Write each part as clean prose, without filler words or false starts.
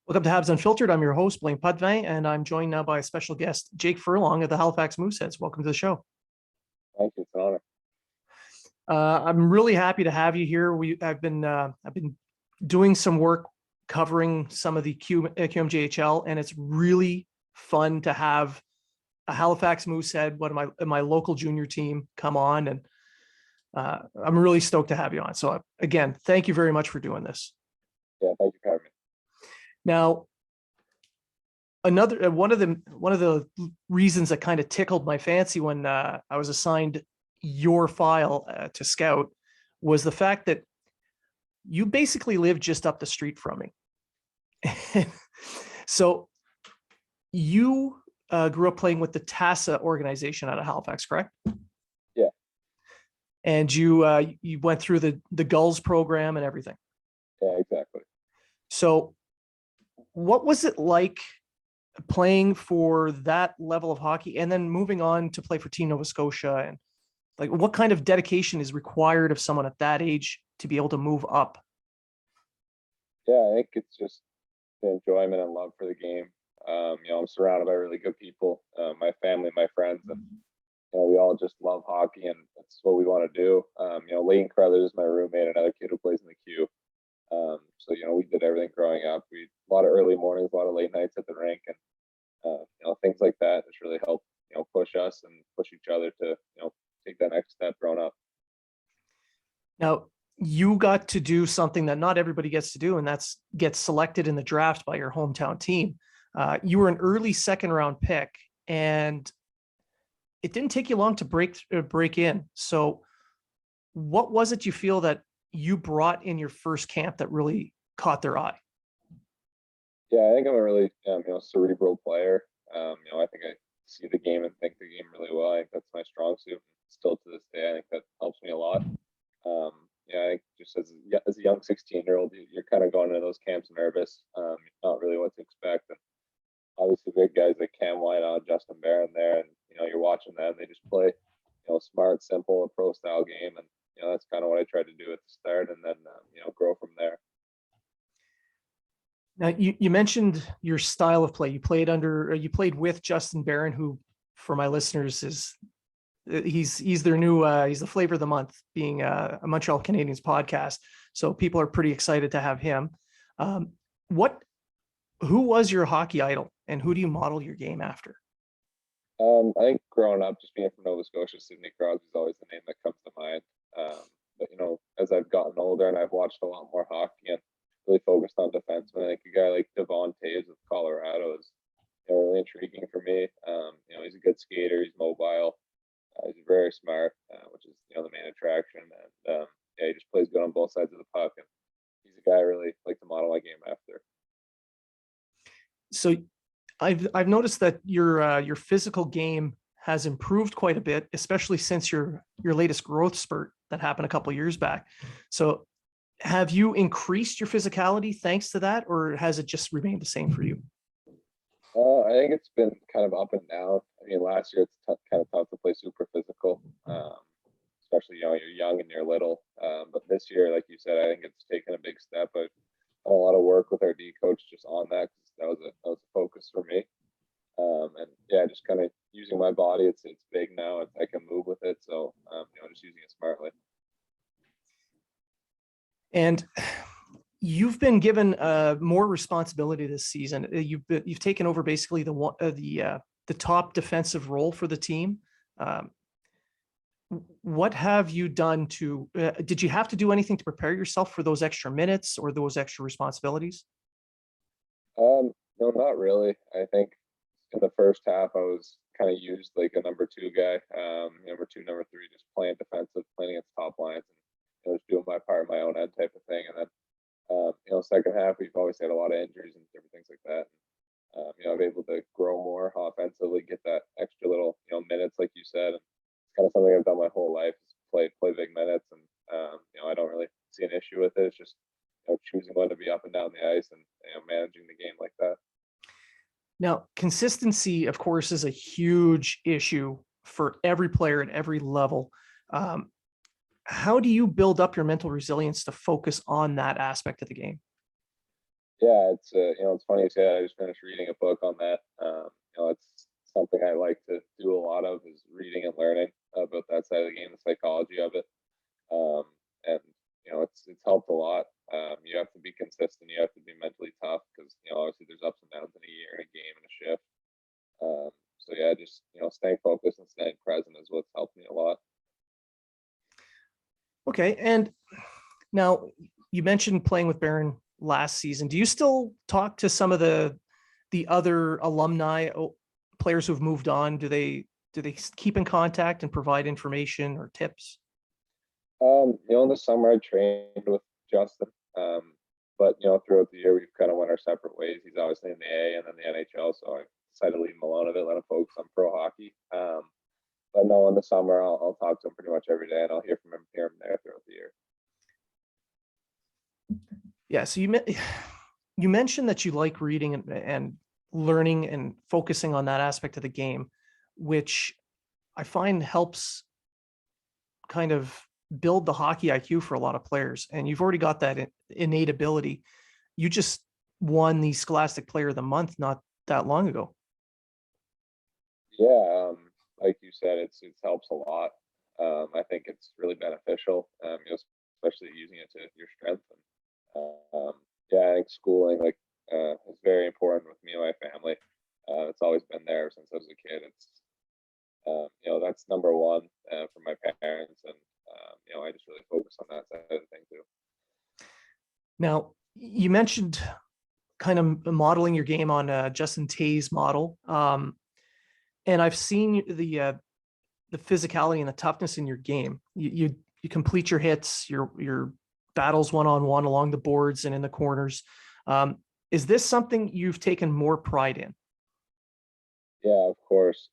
Welcome to Habs Unfiltered. I'm your host, Blaine Pudvin, and I'm joined now by a special guest, Jake Furlong of the Halifax Mooseheads. Welcome to the show. Thank you. It's an honor. I'm really happy to have you here. I've been doing some work covering some of the QMJHL, and it's really fun to have a Halifax Moosehead, one of my local junior team, come on, and I'm really stoked to have you on. So again, thank you very much for doing this. Yeah, thank you for having me. Now, one of the reasons that kind of tickled my fancy when I was assigned your file to scout was the fact that you basically live just up the street from me. So you grew up playing with the TASA organization out of Halifax, correct? Yeah. And you went through the Gulls program and everything. Yeah, exactly. So what was it like playing for that level of hockey and then moving on to play for Team Nova Scotia? And like, what kind of dedication is required of someone at that age to be able to move up? Yeah, I think it's just the enjoyment and love for the game. I'm surrounded by really good people, my family, my friends, and we all just love hockey, and that's what we want to do. Leighton Crothers is my roommate, another kid who plays in the Q. So we did everything growing up. We a lot of early mornings, a lot of late nights at the rink, and things like that just really help push us and push each other to take that next step growing up. Now, you got to do something that not everybody gets to do, and that's get selected in the draft by your hometown team. You were an early second round pick, and it didn't take you long to break in. So what was it you feel that you brought in your first camp that really caught their eye? Yeah, I think I'm a really cerebral player. I think I see the game and think the game really well. I think that's my strong suit. Still to this day, I think that helps me a lot. I think just as a young 16-year-old, you're kind of going into those camps nervous, not really what to expect. And obviously, big guys like Cam Whiteout, Justin Barron there, and you're watching them. They just play, smart, simple, a pro style game, and that's kind of what I tried to do at the start, and then grow from there. Now, you mentioned your style of play. You played with Justin Barron, who, for my listeners, he's their new he's the flavor of the month, being a Montreal Canadiens podcast. So people are pretty excited to have him. Who was your hockey idol, and who do you model your game after? I think growing up, just being from Nova Scotia, Sidney Crosby is always the name that comes to mind. But as I've gotten older and I've watched a lot more hockey and really focused on defensemen, I think a guy like Devon Toews with Colorado is really intriguing for me. He's a good skater, he's mobile, he's very smart, which is the main attraction, and he just plays good on both sides of the puck, and he's a guy I really like to model my game after. So I've noticed that your physical game has improved quite a bit, especially since your latest growth spurt that happened a couple of years back. So have you increased your physicality thanks to that, or has it just remained the same for you? I think it's been kind of up and down. I mean, last year it's kind of tough to play super physical, especially you're young and you're little. But this year, like you said, I think it's taken a big step. I've done a lot of work with our D coach just on that, because that was a focus for me. And yeah, just kind of using my body. It's big now. I can move with it, so just using it smartly. And you've been given more responsibility this season. You've taken over basically the top defensive role for the team. What have you done to? Did you have to do anything to prepare yourself for those extra minutes or those extra responsibilities? No, not really. I think in the first half I was kind of used like a number two guy, number two, number three, just playing defensive, playing against top lines, and just doing my part, my own end type of thing. And then second half, we've always had a lot of injuries and different things like that. I'm able to grow more offensively, get that extra little, minutes, like you said. And it's kind of something I've done my whole life, is play big minutes. And, I don't really see an issue with it. It's just, choosing when to be up and down the ice and, managing the game like that. Now, consistency, of course, is a huge issue for every player at every level. How do you build up your mental resilience to focus on that aspect of the game? Yeah, it's it's funny you say that. I just finished reading a book on that. It's something I like to do a lot of is reading and learning about that side of the game, the psychology of it. Um, and it's helped a lot. You have to be consistent. You have to be mentally tough because obviously there's ups and downs in a year, in a game, in a shift. So yeah, just staying focused and staying present is what's helped me a lot. Okay. And now you mentioned playing with Barron last season. Do you still talk to some of the other alumni players who've moved on? Do they keep in contact and provide information or tips? In the summer I trained with Justin. But throughout the year we've kind of went our separate ways. He's obviously in the A and then the NHL, so I decided to leave him alone a bit, let him focus on pro hockey. But no, in the summer I'll talk to him pretty much every day, and I'll hear from him here and there throughout the year. Yeah. So you mentioned that you like reading and learning and focusing on that aspect of the game, which I find helps kind of build the hockey IQ for a lot of players. And you've already got that innate ability. You just won the Scholastic Player of the Month not that long ago. Yeah, like you said, it's helps a lot. I think it's really beneficial, especially using it to your strength. And yeah, I think schooling is very important with me and my family. It's always been there since I was a kid. It's that's number one for my parents, and I just really focus on that side of the thing too. Now, you mentioned kind of modeling your game on Justin Tay's model. And I've seen the physicality and the toughness in your game. You complete your hits, your battles one-on-one along the boards and in the corners. Is this something you've taken more pride in? Yeah, of course.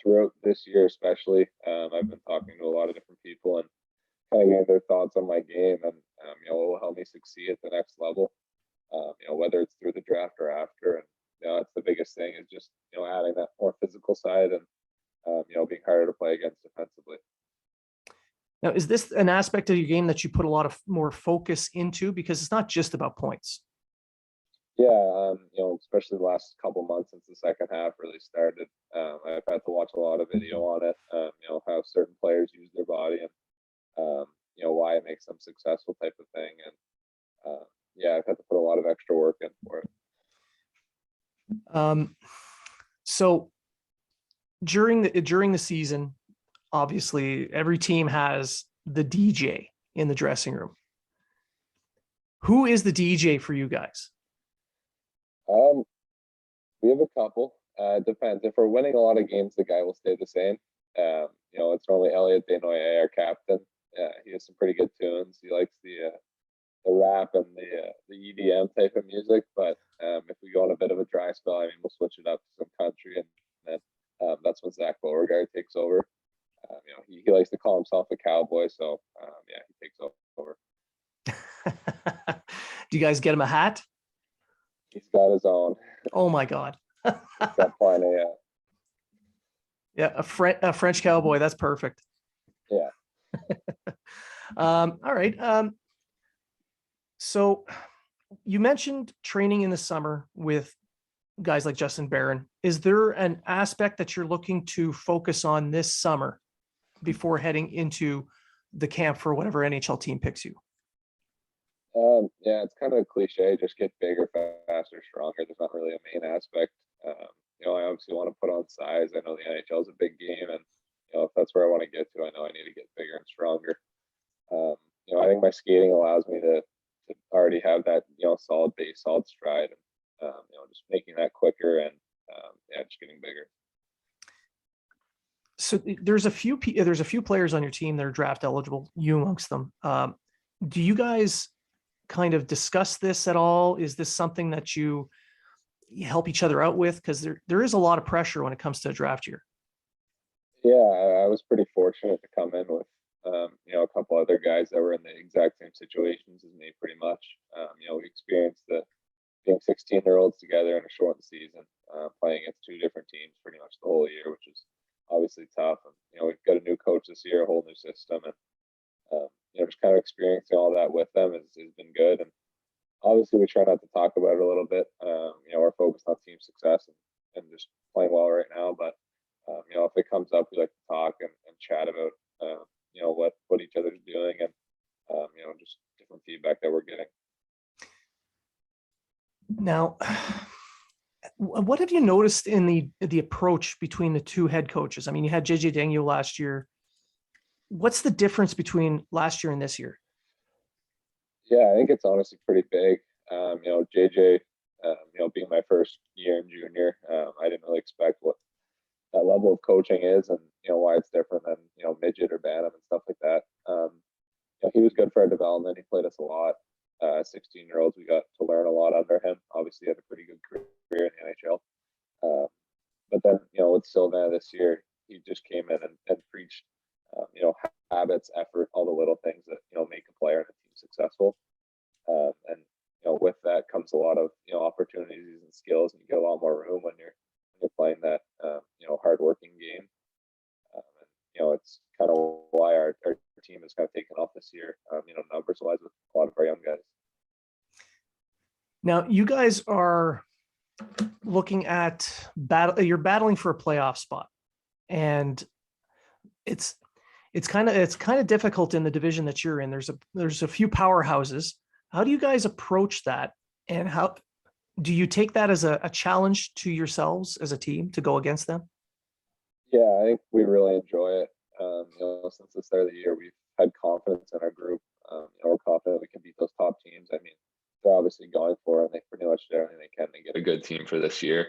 Throughout this year, especially, I've been talking to a lot of different people and kind of getting their thoughts on my game, and it will help me succeed at the next level. Whether it's through the draft or after, and that's the biggest thing is just adding that more physical side and being harder to play against defensively. Now, is this an aspect of your game that you put a lot of more focus into? Because it's not just about points. Yeah, especially the last couple months since the second half really started. I've had to watch a lot of video on it. How certain players use their body and why it makes them successful type of thing. And yeah, I've had to put a lot of extra work in for it. So during the season, obviously every team has the DJ in the dressing room. Who is the DJ for you guys? We have a couple. It depends. If we're winning a lot of games, the guy will stay the same. It's normally Elliot Desnoyers, our captain. He has some pretty good tunes. He likes the rap and the EDM type of music. But if we go on a bit of a dry spell, I mean, we'll switch it up to some country, and then that's when Zach Beauregard takes over. He likes to call himself a cowboy, so yeah, he takes over. Do you guys get him a hat? He's got his own. Oh my God. He's got plenty. Yeah, a French cowboy. That's perfect. Yeah. All right. So you mentioned training in the summer with guys like Justin Barron. Is there an aspect that you're looking to focus on this summer before heading into the camp for whatever NHL team picks you? Yeah, it's kind of a cliche. Just get bigger, faster, stronger. There's not really a main aspect. I obviously want to put on size. I know the NHL is a big game, and if that's where I want to get to, I know I need to get bigger and stronger. I think my skating allows me to already have that solid base, solid stride, and just making that quicker and yeah, just getting bigger. So there's a few players on your team that are draft eligible, you amongst them. Do you guys kind of discuss this at all? Is this something that you help each other out with? Because there is a lot of pressure when it comes to a draft year. Yeah, I was pretty fortunate to come in with a couple other guys that were in the exact same situations as me, pretty much. We experienced being 16-year-olds together in a shortened season, playing against two different teams pretty much the whole year, which is obviously tough. And we've got a new coach this year, a whole new system, and just kind of experiencing all that with them has been good. And obviously we try not to talk about it a little bit. We're focused on team success and just playing well right now. But if it comes up, we like to talk and chat about what each other's doing and just different feedback that we're getting. Now, what have you noticed in the approach between the two head coaches? I mean, you had JJ Dengyo last year. What's the difference between last year and this year? Yeah, I think it's honestly pretty big. JJ, being my first year in junior, I didn't really expect what that level of coaching is and, why it's different than, midget or bantam and stuff like that. He was good for our development. He played us a lot. 16-year-olds, we got to learn a lot under him. Obviously, he had a pretty good career in the NHL. But then, with Sylvain this year, he just came in and preached, habits, effort, all the little things that, make a player and a team successful. And with that comes a lot of opportunities and skills, and you get a lot more room when you're playing that hardworking game. It's kind of why our team has kind of taken off this year. Numbers wise with a lot of our young guys. Now you guys are looking at you're battling for a playoff spot, and it's kind of difficult in the division that you're in. There's a few powerhouses. How do you guys approach that? And how do you take that as a challenge to yourselves as a team to go against them? Yeah, I think we really enjoy it. Since the start of the year, we've had confidence in our group. We're confident we can beat those top teams. I mean, they're obviously going for it, and they pretty much do everything they can to get a good team for this year.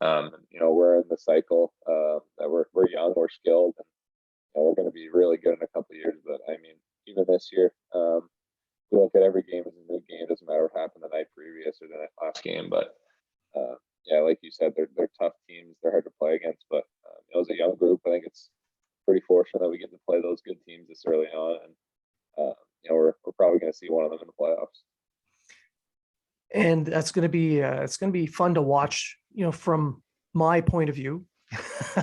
We're in the cycle that we're young, we're skilled, and we're going to be really good in a couple of years. But I mean, even this year, we look at every game as a new game. It doesn't matter what happened the night previous or the last game. But yeah, like you said, they're tough teams. They're hard to play against. But as a young group, I think it's pretty fortunate that we get to play those good teams this early on, and we're probably going to see one of them in the playoffs. And that's going to be it's going to be fun to watch. From my point of view,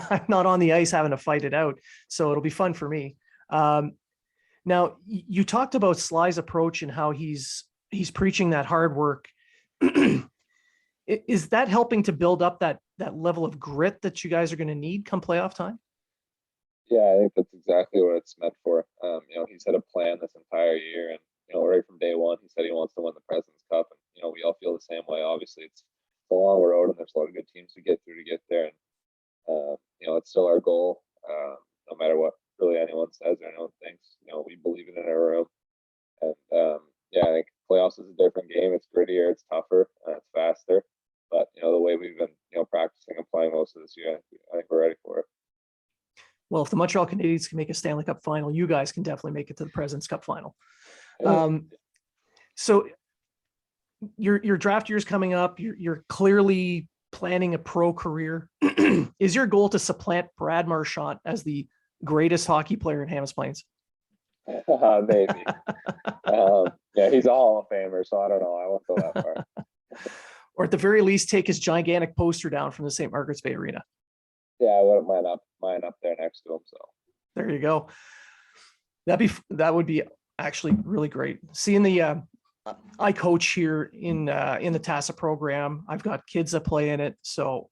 I'm not on the ice having to fight it out, so it'll be fun for me. Now, you talked about Sly's approach and how he's preaching that hard work. Is that helping to build up that level of grit that you guys are going to need come playoff time? Yeah, I think that's exactly what it's meant for. He's had a plan this entire year, and right from day one, he said he wants to win the President's Cup, and we all feel the same way. Obviously, it's a long road, and there's a lot of good teams to get through to get there. And it's still our goal, no matter what really anyone says or anyone thinks. We believe it in our room, and I think playoffs is a different game. It's grittier, it's tougher, it's faster. But the way we've been practicing and playing most of this year, I think we're ready for it. Well, if the Montreal Canadiens can make a Stanley Cup final, you guys can definitely make it to the President's Cup final. So your draft year's coming up. You're clearly planning a pro career. Is your goal to supplant Brad Marchand as the greatest hockey player in Habs Plains? Maybe. Yeah, he's a Hall of Famer, so I don't know. I won't go that far. Or at the very least, take his gigantic poster down from the St. Margaret's Bay Arena. Yeah, I wouldn't mind mine up there next to him. So there you go. That would be actually really great. Seeing the I coach here in the TASA program. I've got kids that play in it, so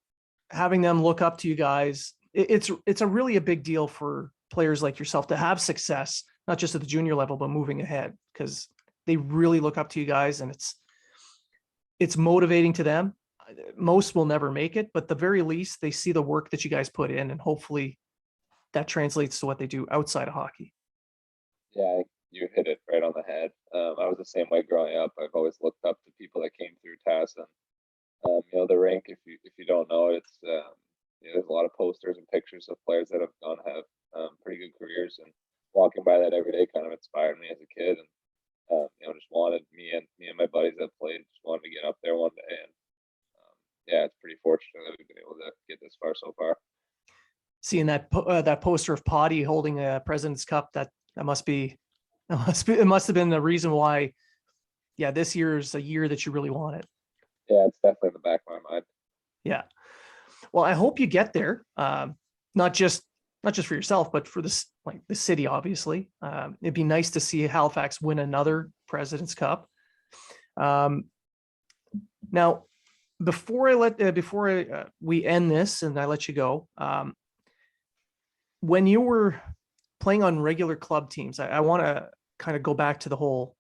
having them look up to you guys, it's a really a big deal for players like yourself to have success, not just at the junior level, but moving ahead, because they really look up to you guys, and it's motivating to them. Most will never make it, but at the very least, they see the work that you guys put in, and hopefully that translates to what they do outside of hockey. Yeah, you hit it right on the head. I was the same way growing up. I've always looked up to people that came through TAS, and the rink. If you don't know, it's there's a lot of posters and pictures of players that have pretty good careers, and walking by that every day kind of inspired me as a kid, and just wanted me and my buddies that played just wanted to get up there one day, and it's pretty fortunate that we've been able to get this far so far. Seeing that poster of Potty holding a President's Cup, it must have been the reason why. Yeah, this year is a year that you really want it. Yeah, it's definitely in the back of my mind. Yeah. Well, I hope you get there. Not just for yourself, but for the city, obviously. It'd be nice to see Halifax win another President's Cup. Now, we end this and I let you go, when you were playing on regular club teams, I want to kind of go back to the whole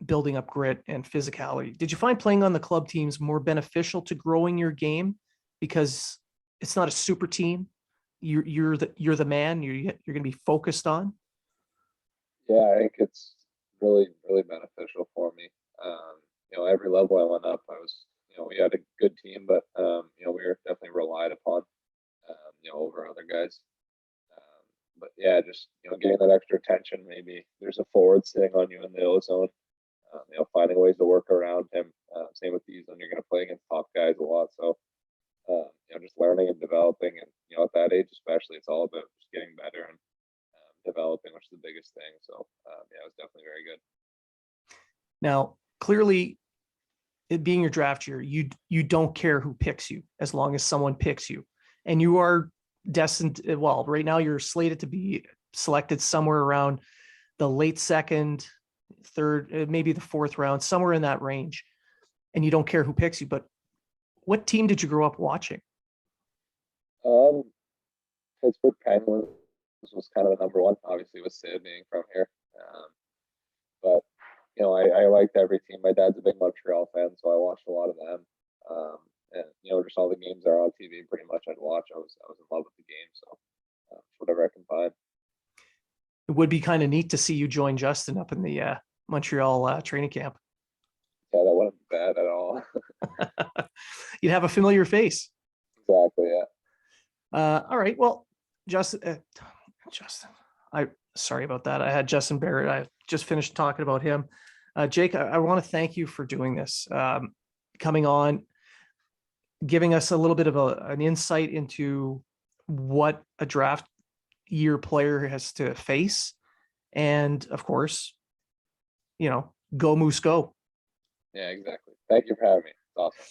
building up grit and physicality. Did you find playing on the club teams more beneficial to growing your game because it's not a super team? You're the man. You're going to be focused on. Yeah, I think it's really, really beneficial for me. Every level I went up, I was, we had a good team, but we were definitely relied upon, over other guys. But yeah, just getting that extra attention. Maybe there's a forward sitting on you in the ozone. Finding ways to work around him. Same with these when you're going to play against top guys a lot. So, just learning and developing, and at that age especially, it's all about just getting better and developing, which is the biggest thing. So, yeah, it was definitely very good. Now, clearly, it being your draft year, you don't care who picks you as long as someone picks you, and you are destined. Well, right now you're slated to be selected somewhere around the late second, third, maybe the fourth round, somewhere in that range, and you don't care who picks you. But what team did you grow up watching? Pittsburgh Penguins was kind of the number one, obviously with Sid being from here. But I liked every team. My dad's a big Montreal fan, so I watched a lot of them. And just all the games that are on TV, pretty much I'd watch. I was in love with the game, so whatever I can find. It would be kind of neat to see you join Justin up in the Montreal training camp. Yeah, that wouldn't be bad at all. You'd have a familiar face. Exactly. Yeah. All right. Well, Justin, sorry about that. I had Justin Barrett. I just finished talking about him. Jake, I want to thank you for doing this, coming on, giving us a little bit of an insight into what a draft year player has to face. And of course, go Moose, go. Yeah, exactly. Thank you for having me. It's awesome.